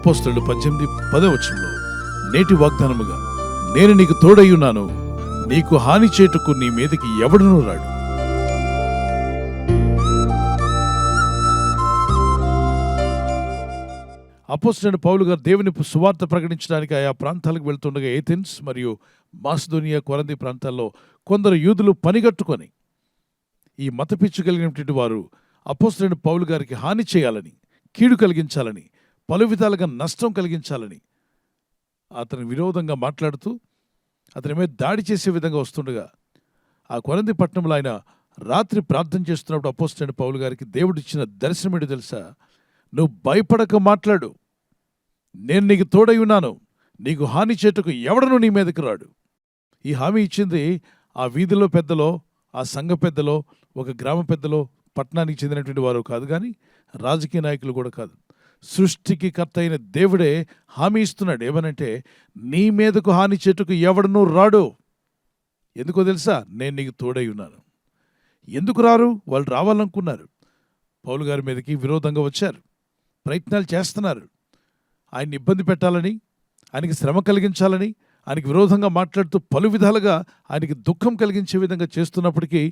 అపోస్తలులు 18:10 నేటి వాగ్దానముగా నేను నీకు తోడయ్యున్నాను, నీకు హాని చేటుకు నీ మీదకి ఎవడునూ రాడు. అపోస్తలుడైన పౌలు గారు దేవుని సువార్త ప్రకటించడానికి ఆయా ప్రాంతాలకు వెళ్తుండగా ఏథెన్స్ మరియు మాసిదోనియా, కొరంథీ ప్రాంతాల్లో కొందరు యూదులు పనిగట్టుకొని ఈ మతపిచ్చి కలిగినటువంటి వారు అపోస్తలుడైన పౌలు గారికి హాని చేయాలని, కీడు కలిగించాలని, పలు విధాలుగా నష్టం కలిగించాలని అతని విరోధంగా మాట్లాడుతూ అతని మీద దాడి చేసే విధంగా వస్తుండగా ఆ కొరంథీ పట్టణంలో ఆయన రాత్రి ప్రార్థన చేస్తున్నప్పుడు అపోస్తలుడైన పౌలు గారికి దేవుడిచ్చిన దర్శనం ఏంటో తెలుసా? నువ్వు భయపడక మాట్లాడు, నేను నీకు తోడై ఉన్నాను, నీకు హాని చేటుకు ఎవడను నీ మీదకి రాడు. ఈ హామీ ఇచ్చింది ఆ వీధిలో పెద్దలో, ఆ సంఘ పెద్దలో, ఒక గ్రామ పెద్దలో, పట్టణానికి చెందినటువంటి వారు కాదు, కానీ రాజకీయ నాయకులు కూడా కాదు. సృష్టికి కర్త అయిన దేవుడే హామీ ఇస్తున్నాడు. ఏమనంటే నీ మీదకు హాని చేటుకు ఎవడనూ రాడు. ఎందుకో తెలుసా? నేను నీకు తోడై ఉన్నాను. ఎందుకు రారు? వాళ్ళు రావాలనుకున్నారు, పౌలు గారి మీదకి విరోధంగా వచ్చారు, ప్రయత్నాలు చేస్తున్నారు, ఆయన్ని ఇబ్బంది పెట్టాలని, ఆయనకి శ్రమ కలిగించాలని, ఆయనకి విరోధంగా మాట్లాడుతూ పలు విధాలుగా ఆయనకి దుఃఖం కలిగించే విధంగా చేస్తున్నప్పటికీ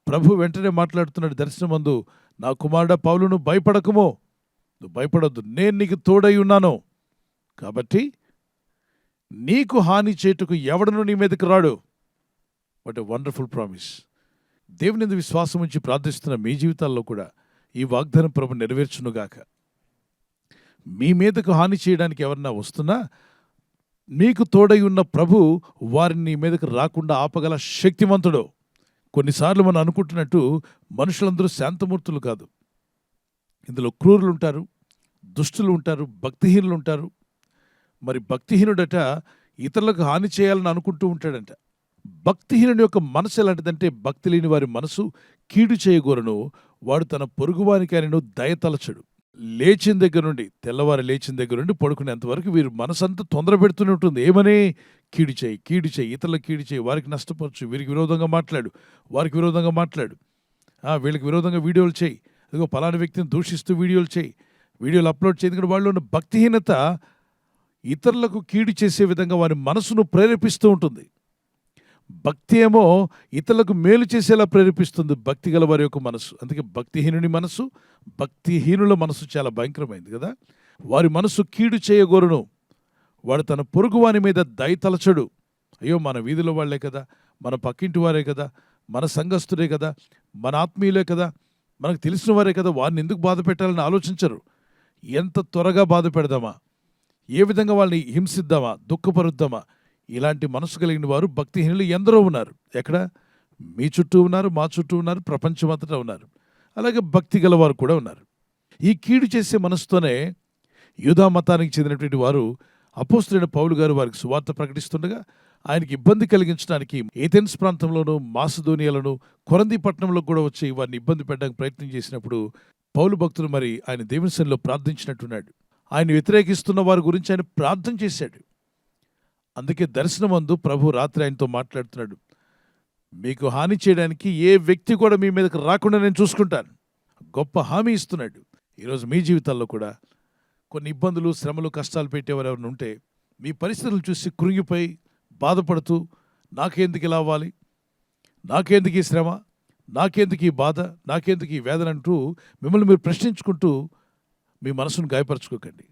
ప్రభు వెంటనే మాట్లాడుతున్నాడు దర్శనమందు, నా కుమారుడా పౌలు, నువ్వు భయపడకమో, నువ్వు భయపడొద్దు, నేను నీకు తోడై ఉన్నాను, కాబట్టి నీకు హాని చేటుకు ఎవడను నీ మీదకి రాడు. What a wonderful promise. దేవుని యందు విశ్వాసం ఉంచి ప్రార్థిస్తున్న మీ జీవితాల్లో కూడా ఈ వాగ్దానం ప్రభు నెరవేర్చునుగాక. మీ మీదకు హాని చేయడానికి ఎవరన్నా వస్తున్నా మీకు తోడై ఉన్న ప్రభు వారిని నీ మీదకు రాకుండా ఆపగల శక్తిమంతుడు. కొన్నిసార్లు మనం అనుకుంటున్నట్టు మనుషులందరూ శాంతమూర్తులు కాదు. ఇందులో క్రూరులు ఉంటారు, దుష్టులు ఉంటారు, భక్తిహీనులు ఉంటారు. మరి భక్తిహీనుడట ఇతరులకు హాని చేయాలని అనుకుంటూ ఉంటాడంట. భక్తిహీనుడి యొక్క మనసు ఎలాంటిదంటే, భక్తి లేని వారి మనసు కీడు చేయగోరను, వాడు తన పొరుగువానికి ఆయనను దయతలచడు. లేచిన దగ్గర నుండి, తెల్లవారు లేచిన దగ్గర నుండి పడుకునేంతవరకు వీరి మనసంతా తొందర పెడుతూనే ఉంటుంది. ఏమని? కీడు చేయి, కీడు చేయి, ఇతరులకు కీడు చేయి, వారికి నష్టపరచు, వీరికి విరోధంగా మాట్లాడు, వారికి విరోధంగా మాట్లాడు, వీళ్ళకి విరోధంగా వీడియోలు చేయి, అదిగో పలానా వ్యక్తిని దూషిస్తూ వీడియోలు చేయి, వీడియోలు అప్లోడ్ చేయి. ఎందుకంటే వాళ్ళు ఉన్న భక్తిహీనత ఇతరులకు కీడు చేసే విధంగా వారి మనసును ప్రేరేపిస్తూ ఉంటుంది. భక్తి ఏమో ఇతరులకు మేలు చేసేలా ప్రేరేపిస్తుంది భక్తి గల వారి యొక్క మనసు. అందుకే భక్తిహీనుని మనసు, భక్తిహీనుల మనసు చాలా భయంకరమైంది కదా. వారి మనసు కీడు చేయగోరును, వాడు తన పొరుగువాని మీద దయతలచడు. అయ్యో, మన వీధిలో వాళ్లే కదా, మన పక్కింటి వారే కదా, మన సంఘస్థుడే కదా, మన ఆత్మీయులే కదా, మనకు తెలిసిన వారే కదా, వారిని ఎందుకు బాధ పెట్టాలని ఆలోచించరు. ఎంత త్వరగా బాధ పెడదామా, ఏ విధంగా వాళ్ళని హింసిద్దామా, దుఃఖపరుద్దామా, ఇలాంటి మనసు కలిగిన వారు భక్తిహీనులు ఎందరో ఉన్నారు. ఎక్కడ? మీ చుట్టూ ఉన్నారు, మా చుట్టూ ఉన్నారు, ప్రపంచమంతటా ఉన్నారు. అలాగే భక్తి గలవారు కూడా ఉన్నారు. ఈ కీడు చేసే మనసుతోనే యూదా మతానికి చెందినటువంటి వారు అపోస్తలుడైన పౌలు గారు వారికి సువార్త ప్రకటిస్తుండగా ఆయనకి ఇబ్బంది కలిగించడానికి ఏథెన్స్ ప్రాంతంలోనూ, మాసిదోనియాలోను, కొరంథీ పట్టణంలో కూడా వచ్చి వారిని ఇబ్బంది పెట్టడానికి ప్రయత్నం చేసినప్పుడు పౌలు భక్తులు మరి ఆయన దేవుని సన్నిధిలో ప్రార్థించినట్టున్నాడు. ఆయన వ్యతిరేకిస్తున్న వారి గురించి ఆయన ప్రార్థన చేశాడు. అందుకే దర్శనమందు ప్రభు రాత్రి ఆయనతో మాట్లాడుతున్నాడు, మీకు హాని చేయడానికి ఏ వ్యక్తి కూడా మీ మీదకి రాకుండా నేను చూసుకుంటాను. గొప్ప హామీ ఇస్తున్నాడు. ఈరోజు మీ జీవితాల్లో కూడా కొన్ని ఇబ్బందులు, శ్రమలు, కష్టాలు పెట్టేవారు ఎవరైనా ఉంటే, మీ పరిస్థితులను చూసి కృంగిపోయి బాధపడుతూ నాకెందుకు ఇలా అవ్వాలి, నాకెందుకు ఈ శ్రమ, నాకెందుకు ఈ బాధ, నాకెందుకు ఈ వేదన అంటూ మిమ్మల్ని మీరు ప్రశ్నించుకుంటూ మీ మనసును గాయపరచుకోకండి.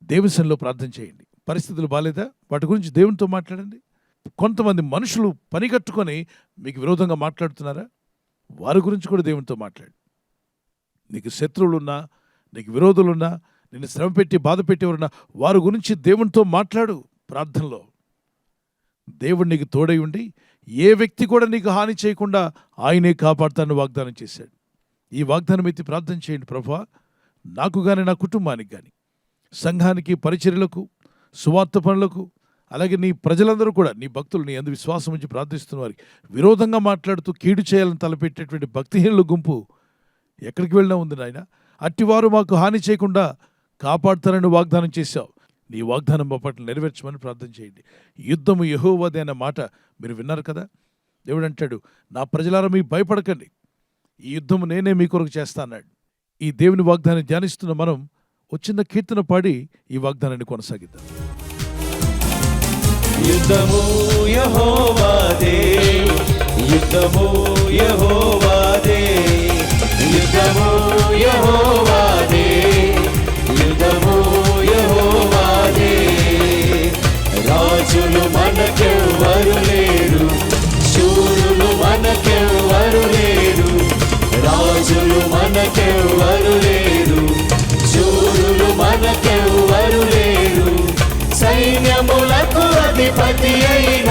దేవుని సన్నిధిలో ప్రార్థన చేయండి. పరిస్థితులు బాలేదా, వాటి గురించి దేవునితో మాట్లాడండి. కొంతమంది మనుషులు పనిగట్టుకొని మీకు విరోధంగా మాట్లాడుతున్నారా, వారి గురించి కూడా దేవునితో మాట్లాడు. నీకు శత్రువులున్నా, నీకు విరోధులున్నా, నిన్ను శ్రమ పెట్టి బాధ పెట్టేవారున్నా, వారి గురించి దేవునితో మాట్లాడు. ప్రార్థనలో దేవుడు నీకు తోడై ఉండి ఏ వ్యక్తి కూడా నీకు హాని చేయకుండా ఆయనే కాపాడుతానని వాగ్దానం చేశాడు. ఈ వాగ్దానం ఎత్తి ప్రార్థన చేయండి. ప్రభువా, నాకు కానీ, నా కుటుంబానికి కానీ, సంఘానికి, పరిచర్యలకు, సువార్త పనులకు, అలాగే నీ ప్రజలందరూ కూడా, నీ భక్తులు, నీ అందు విశ్వాసం ఉంచి ప్రార్థిస్తున్న వారికి విరోధంగా మాట్లాడుతూ కీడు చేయాలని తలపెట్టేటువంటి భక్తిహీనుల గుంపు ఎక్కడికి వెళ్ళినా ఉంది నాయన. అట్టివారు మాకు హాని చేయకుండా కాపాడుతారని వాగ్దానం చేశావు. నీ వాగ్దానం మా పట్ల నెరవేర్చమని ప్రార్థన చేయండి. యుద్ధము యెహోవాదే అన్న మాట మీరు విన్నారు కదా. దేవుడు అంటాడు, నా ప్రజలారా మీ భయపడకండి, ఈ యుద్ధము నేనే మీ కొరకు చేస్తా అన్నాడు. ఈ దేవుని వాగ్దానం ధ్యానిస్తున్న మనం ఒక చిన్న కీర్తన పాడి ఈ వాగ్దానాన్ని కొనసాగిద్దాం. యుద్ధము యెహోవాదే, యుద్ధము యెహోవాదే, యుద్ధము యెహోవాదే, యుద్ధము యెహోవాదే. రాజులు మనకెవ్వరు లేరు, శూరులు మనకెవ్వరు లేరు. రాజులు మనకెవ్వరు లేరు, శూరులు మనకెవ్వరు లేరు. సైన్యములకు అధిపతి అయిన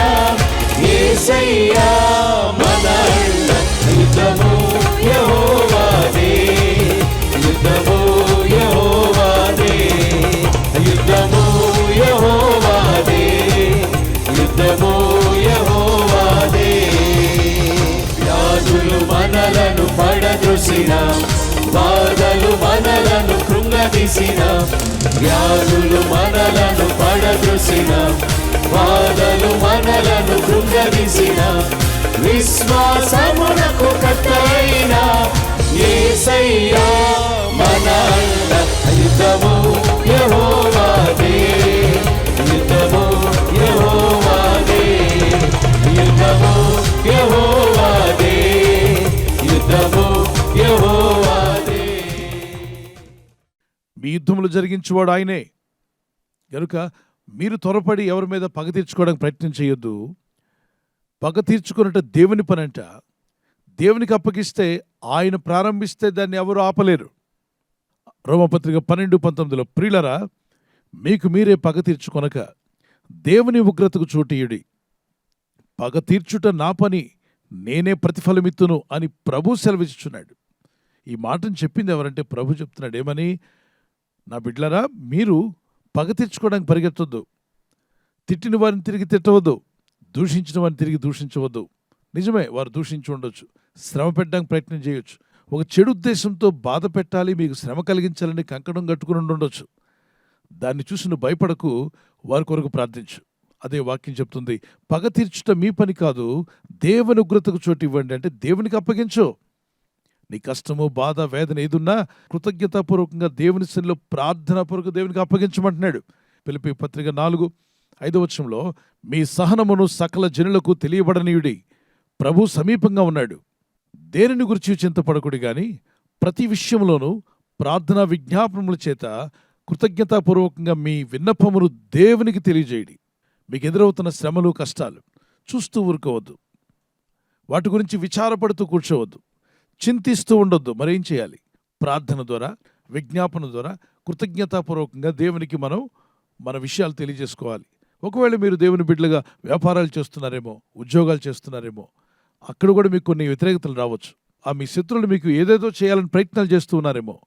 యేసయ్యా మన అన్న. యుద్ధము యెహోవాదే, యుద్ధము యెహోవాదే, యుద్ధము యెహోవాదే, యుద్ధము యెహోవాదే. వ్యాధులు మనలను పడద్రోసిన, బాధలు మనలను కృంగదీసిన, వ్యాధులు మనలను పడద్రోసిన, బాధలు మనలను కృంగదీసిన, విశ్వాసమునకు కర్తయైన యేసయ్యా మన అన్న. యుద్ధము యెహోవాదే, యుద్ధము యెహోవాదే, యుద్ధము యెహోవాదే, యుద్ధము యెహోవాదే. మీ యుద్ధములు జరిగించేవాడు ఆయనే గనుక మీరు త్వరపడి ఎవరి మీద పగ తీర్చుకోవడానికి ప్రయత్నం చేయొద్దు. పగ తీర్చుకున్నట్టు దేవుని పనంట. దేవునికి అప్పగిస్తే, ఆయన ప్రారంభిస్తే దాన్ని ఎవరు ఆపలేరు. రోమపత్రిక 12:19 ప్రియులరా, మీకు మీరే పగ తీర్చుకొనక దేవుని ఉగ్రతకు చోటీయుడి. పగ తీర్చుట నా పని, నేనే ప్రతిఫలమిత్తును అని ప్రభు సెలవిచ్చుచున్నాడు. ఈ మాటను చెప్పింది ఎవరంటే ప్రభు చెప్తున్నాడు. ఏమని? నా బిడ్డలారా, మీరు పగ తీర్చుకోవడానికి పరిగెత్తొద్దు. తిట్టిన వారిని తిరిగి తిట్టవద్దు, దూషించిన వారిని తిరిగి దూషించవద్దు. నిజమే, వారు దూషించి ఉండొచ్చు, శ్రమ పెట్టడానికి ప్రయత్నం చేయొచ్చు, ఒక చెడు ఉద్దేశంతో బాధ పెట్టాలి, మీకు శ్రమ కలిగించాలని కంకణం కట్టుకుని ఉండొచ్చు. దాన్ని చూసి నువ్వు భయపడకు, వారి కొరకు ప్రార్థించు. అదే వాక్యం చెప్తుంది, పగ తీర్చుట మీ పని కాదు, దేవుని ఉగ్రతకు చోటు ఇవ్వండి. అంటే దేవునికి అప్పగించు. నీ కష్టము, బాధ, వేదన ఏదున్నా కృతజ్ఞతాపూర్వకంగా దేవుని సన్నిధిలో ప్రార్థనాపూర్వక దేవునికి అప్పగించమంటున్నాడు. ఫిలిప్పీ పత్రిక 4:5 మీ సహనమును సకల జనులకు తెలియబడనీయుడి, ప్రభు సమీపంగా ఉన్నాడు. దేనిని గురించి చింతపడకుడి గాని ప్రతి విషయంలోనూ ప్రార్థనా విజ్ఞాపనముల చేత కృతజ్ఞతాపూర్వకంగా మీ విన్నపమును దేవునికి తెలియజేయడి. మీకు ఎదురవుతున్న శ్రమలు, కష్టాలు చూస్తూ ఊరుకోవద్దు. వాటి గురించి విచారపడుతూ కూర్చోవద్దు, చింతిస్తూ ఉండొద్దు. మరేం చేయాలి? ప్రార్థన ద్వారా, విజ్ఞాపన ద్వారా కృతజ్ఞతాపూర్వకంగా దేవునికి మనం మన విషయాలు తెలియజేసుకోవాలి. ఒకవేళ మీరు దేవుని బిడ్డలుగా వ్యాపారాలు చేస్తున్నారేమో, ఉద్యోగాలు చేస్తున్నారేమో, అక్కడ కూడా మీకు కొన్ని వ్యతిరేకతలు రావచ్చు. ఆ మీ శత్రువులు మీకు ఏదేదో చేయాలని ప్రయత్నాలు చేస్తూ ఉన్నారేమో.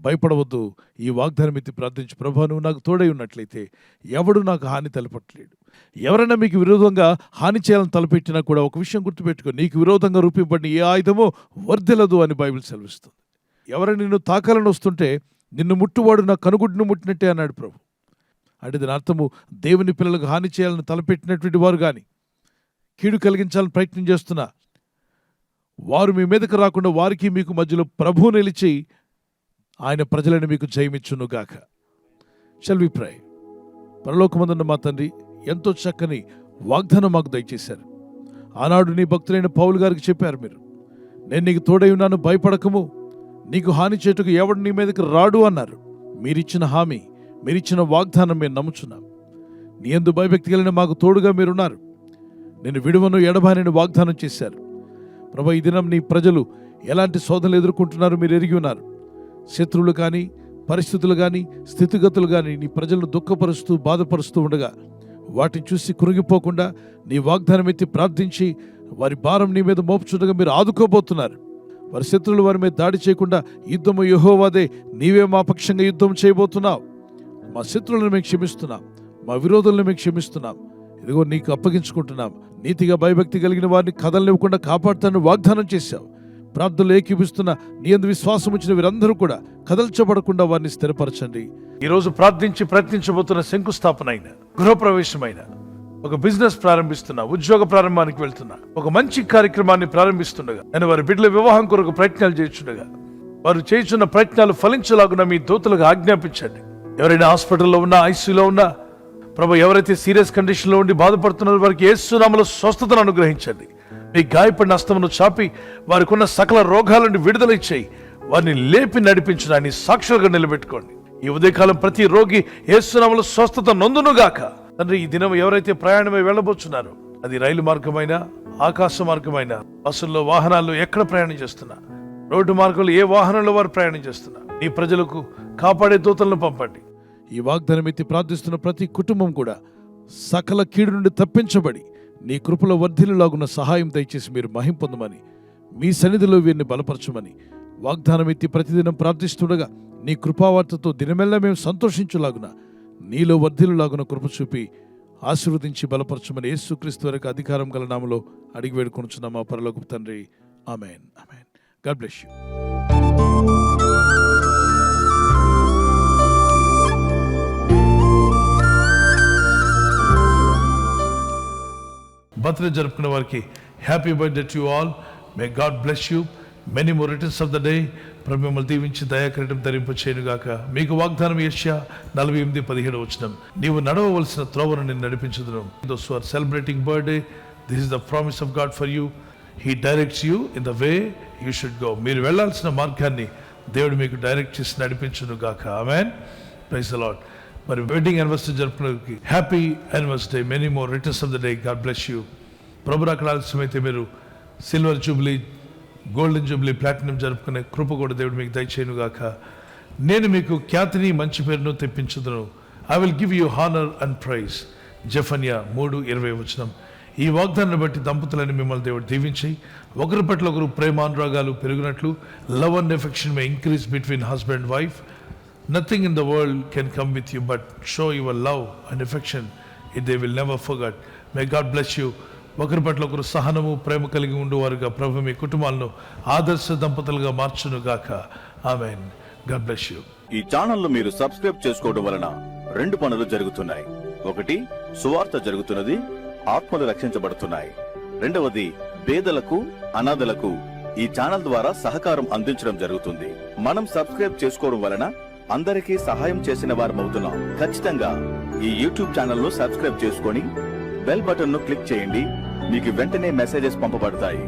భయపడవద్దు. ఈ వాగ్దానం ఎత్తి ప్రార్థించి, ప్రభువా నువ్వు నాకు తోడై ఉన్నట్లయితే ఎవడు నాకు హాని తలపెట్టలేడు. ఎవరైనా మీకు విరోధంగా హాని చేయాలని తలపెట్టినా కూడా ఒక విషయం గుర్తుపెట్టుకో, నీకు విరోధంగా రూపింపబడిన ఏ ఆయుధమో వర్ధిల్లదు అని బైబిల్ సెలవిస్తుంది. ఎవరైనా నిన్ను తాకాలని వస్తుంటే నిన్ను ముట్టువాడు నా కనుగుడ్డును ముట్టినట్టే అన్నాడు ప్రభు. అంటే దాని అర్థము, దేవుని పిల్లలకు హాని చేయాలని తలపెట్టినటువంటి వారు కానీ, కీడు కలిగించాలని ప్రయత్నం చేస్తున్నా వారు మీ మీదకు రాకుండా వారికి మీకు మధ్యలో ప్రభువు నిలిచి ఆయన ప్రజలను మీకు జయమిచ్చునుగాక. షల్ వి ప్రే. పరలోకమందున్న మా తండ్రి, ఎంతో చక్కని వాగ్దానం మాకు దయచేశారు. ఆనాడు నీ భక్తులైన పౌలు గారికి చెప్పారు మీరు, నేను నీకు తోడై ఉన్నాను, భయపడకము, నీకు హాని చేటుకు ఎవడు నీ మీదకి రాడు అన్నారు. మీరిచ్చిన హామీ, మీరిచ్చిన వాగ్దానం మేము నమ్ముచున్నాం. నీ యందు భయభక్తి కలిగిన మాకు తోడుగా మీరున్నారు. నేను విడువను ఎడబానని వాగ్దానం చేశారు. ప్రభా, ఈ దినం నీ ప్రజలు ఎలాంటి శోధనలు ఎదుర్కొంటున్నారు మీరు ఎరిగి ఉన్నారు. శత్రువులు కానీ, పరిస్థితులు కానీ, స్థితిగతులు కానీ నీ ప్రజలను దుఃఖపరుస్తూ బాధపరుస్తూ ఉండగా వాటిని చూసి కృంగిపోకుండా నీ వాగ్దానం ఎత్తి ప్రార్థించి వారి భారం నీ మీద మోపుచుండగా మీరు ఆదుకోబోతున్నారు. వారి శత్రువులు వారి మీద దాడి చేయకుండా యుద్ధము యెహోవాదే, నీవే మా పక్షంగా యుద్ధం చేయబోతున్నావు. మా శత్రువులను మేము క్షమిస్తున్నాం, మా విరోధులను మేము క్షమిస్తున్నాం. ఇదిగో నీకు అప్పగించుకుంటున్నాం. నీతిగా భయభక్తి కలిగిన వారిని కదలనివ్వకుండా కాపాడుతానని వాగ్దానం చేశావు. ప్రార్థనలు ఏకీపిస్తున్న నీ యందు విశ్వాసం ఉంచిన వీరందరూ కూడా కదల్చబడకుండా వారిని స్థిరపరచండి. ఈరోజు ప్రార్థించి ప్రయత్నించబోతున్న శంకుస్థాపన అయిన, గృహప్రవేశమైన, ఒక బిజినెస్ ప్రారంభిస్తున్నా, ఉద్యోగ ప్రారంభానికి వెళ్తున్నా, ఒక మంచి కార్యక్రమాన్ని ప్రారంభిస్తుండగా, నేను వారి బిడ్డల వివాహం కొరకు ప్రయత్నాలు చేస్తుండగా వారు చేస్తున్న ప్రయత్నాలు ఫలించలాగున మీ దూతలకు ఆజ్ఞాపించండి. ఎవరైనా హాస్పిటల్లో ఉన్నా, ఐసీయూలో ఉన్నా, ప్రభు ఎవరైతే సీరియస్ కండిషన్లో ఉండి బాధపడుతున్నారో వారికి యేసు నామములో స్వస్థతను అనుగ్రహించండి. మీ గాయపడిన హస్తమును చాపి వారికి ఉన్న సకల రోగాల నుండి విడుదల ఇచ్చేయి. వారిని లేపి నడిపించడాన్ని సాక్షులుగా నిలబెట్టుకోండి. ఈ ఉదయకాలం ప్రతి రోగి యేసు నామములో స్వస్థత నొందునుగాక. తండ్రి, ఈ దినం ఎవరైతే ప్రయాణమై వెళ్ళబోతున్నారో, అది రైలు మార్గమైనా, ఆకాశ మార్గమైనా, బస్సుల్లో, వాహనాల్లో ఎక్కడ ప్రయాణం చేస్తున్నా, రోడ్డు మార్గంలో ఏ వాహనంలో వారు ప్రయాణం చేస్తున్నా, ఈ ప్రజలకు కాపాడే దూతలను పంపండి. ఈ వాగ్దానం ఎత్తి ప్రార్థిస్తున్న ప్రతి కుటుంబం కూడా సకల కీడు నుండి తప్పించబడి నీ కృపలో వర్ధిల్లులాగున్న సహాయం దయచేసి మీరు మహిం పొందమని, మీ సన్నిధిలో వీరిని బలపరచమని వాగ్దానం ఎత్తి ప్రతిదినం ప్రార్థిస్తుండగా నీ కృపావార్తతో దినమెల్లా మేము సంతోషించులాగున, నీలో వర్ధిల్లులాగున కృప చూపి ఆశీర్వదించి బలపరచమని యేసుక్రీస్తు వరకు అధికారం గల నామములో అడిగి వేడుకొనుచున్నాం మా పరలోకపు తండ్రి. ఆమేన్. ఆమేన్. God bless you. బర్త్డే జరుపుకున్న వారికి happy birthday to all. May God bless you. Many more returns of the day. ప్రభు మిమ్మల్ని దీవించి దయాకిరీటం ధరింప చేయనుగాక. మీకు వాగ్దానం యెషయా 48:17 నీవు నడవవలసిన త్రోవను నేను నడిపించుదును. Those who are celebrating birthday, this is the promise of God for you. He directs you in the way you should go. మీరు వెళ్ళాల్సిన మార్గాన్ని దేవుడు మీకు డైరెక్ట్ చేసి నడిపించునుగాక. ఆమేన్. Praise the Lord. మరి వెడ్డింగ్ యానివర్సరీ జరుపుకున్నకి happy anniversary. Many more returns of the day. God bless you. ప్రభు రాకడ ఆలస్యమైతే మీరు silver jubilee, golden jubilee, platinum జరుపుకునే కృప కూడా దేవుడు మీకు దయచేయునుగాక. నేను మీకు ఖ్యాతిని, మంచి పేరును తెప్పించుదును. I will give you honour and praise. జెఫన్యా 3:20. ఈ వాగ్దానాన్ని బట్టి దంపతులని మిమ్మల్ని దేవుడు దీవించి ఒకరి పట్ల ఒకరు ప్రేమానురాగాలు పెరిగినట్లు, love and affection may increase between husband and wife. Nothing in the world can come with you but show your love and affection. They will never forget. May God bless you. ఒకరి పట్ల ఒకరు సహనము, ప్రేమ కలిగి ఉండేవారుగా ప్రభు మీ కుటుంబాలను ఆదర్శ దంపతులుగా మార్చును గాక. ఆమేన్. God bless you. ఈ ఛానల్ ను మీరు సబ్స్క్రైబ్ చేసుకోవడం వలన 2 పనులు జరుగుతున్నాయి. ఒకటి, సువార్త జరుగుతున్నది, ఆత్మలు రక్షించబడుతున్నాయి. రెండవది, పేదలకు, అనాథలకు ఈ ఛానల్ ద్వారా సహకారం అందించడం జరుగుతుంది. మనం సబ్స్క్రైబ్ చేసుకోవడం వలన అందరికీ సహాయం చేసిన వారమవుతున్నాం. ఖచ్చితంగా ఈ యూట్యూబ్ ఛానల్ ను సబ్స్క్రైబ్ చేసుకొని బెల్ బటన్ ను క్లిక్ చేయండి. మీకు వెంటనే మెసేజెస్ పంపబడతాయి.